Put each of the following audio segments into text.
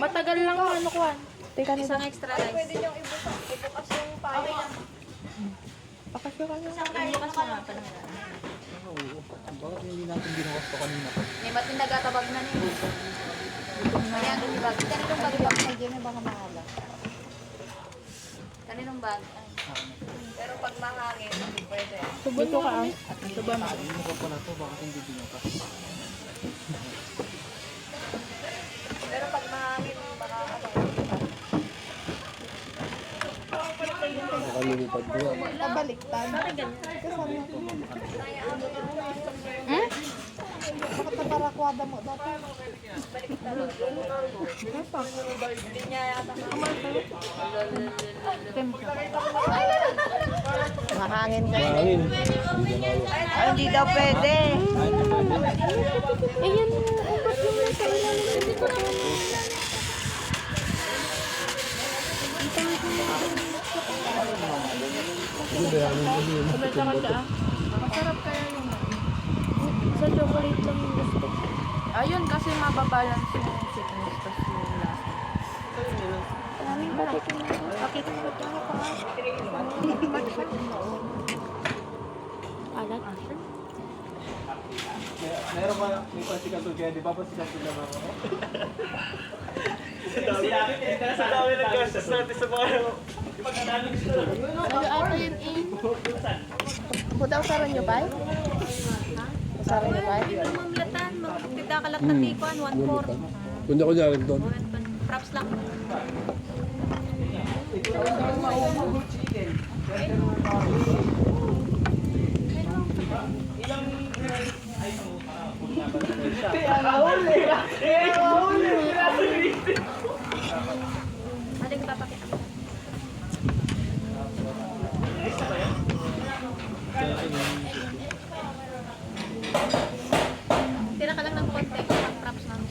Matagal lang ano kuhan. Teka nito. Isang extra rice. Pwede niyong ibukas yung payo. Pakasyo ka na. Ibukas mo nga pa lang. Oo. Bakit hindi natin ginawas pa kanina pa? May ba't yung nagatabag na niya? Kaya ang ibag. Kaninong bag yung na dyan baka mahala. Kaninong bag? Pero pag mahangin, hindi pwede. Subon mo ka. Subon mo. Ano ka pala to? Bakit hindi ginawas? Pero pag mahangin, baka ano. Nakalulupad ko. Nabaliktad. Bakit ganyan? Kasama ko. Hmm? Bakit nabarakwada mo dati? Hindi niya yata Mahangin ka. Mahangin. Ay, hindi daw pwede. Eh, yan yung ubat yung nasa ilalim. Hindi ko naman. Kumenta ka siya. Masarap kaya yung sa chocolate lang yung gusto. Ayun, kasi mababalance yung sweetness tapos yung lasa. Maraming pakita mo. Pakita mo ito nga pa. Alat. Meron pa, may pasikat to kaya di ba pasikat to naman ako? Sa dami ng gastos natin sa mga Ano ata yun eh? Pudaw sa rin nyo ba? Sa rin nyo ba? Mamlatan. Magtita ka lang tatikuan. 1-4. Kunya ko dyan doon. Props lang. Ano yung papakita mo? Tira ka lang ng konti. Props lang.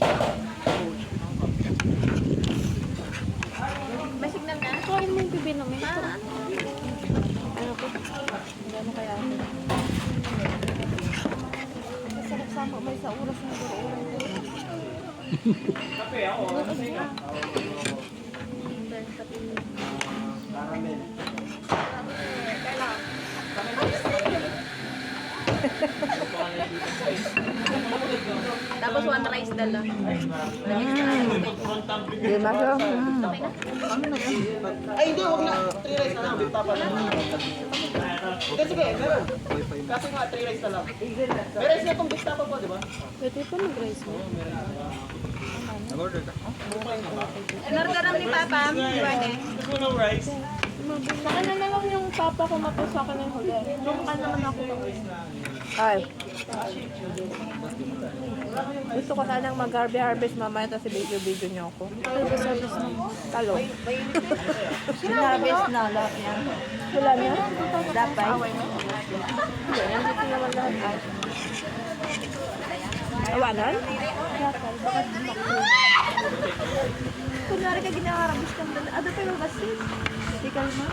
May signal na? Kain mo yung bibi namin. Ano ko? Gano'n kaya ako? Masarap sama may sa oras na doon. Kape ako. Ano sa inyo? Tapos 1 rice dala. Di masyo. Ay, hindi, huwag na. 3 rice na lang. Bita pa lang. Sige, sige, meron. Kasi nga, 3 rice na lang. May rice na itong bita pa po, di ba? Pwede pa mag-rice mo. Nag-order ka? Inorderan ni Papa. Iwane. Gusto mo ng rice? Sa akin na lang yung papa ko mapos sa akin yung huli. Yung ka naman ako. Ay. Gusto ko sanang mag-harvest mamaya tapos video niyo ako. Harvest na. Talo. Sinabis na lahat yan. Wala niya? Dapat. Hindi, nandito naman lahat. Ay. Awanan? Dapat. Bakit makapag? Kunwari ka ginaharabis kang dala. Ano pa yung basit? Hindi ka naman.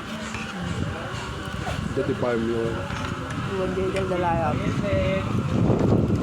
Dati farm yun. Iwan din dyan dalayap.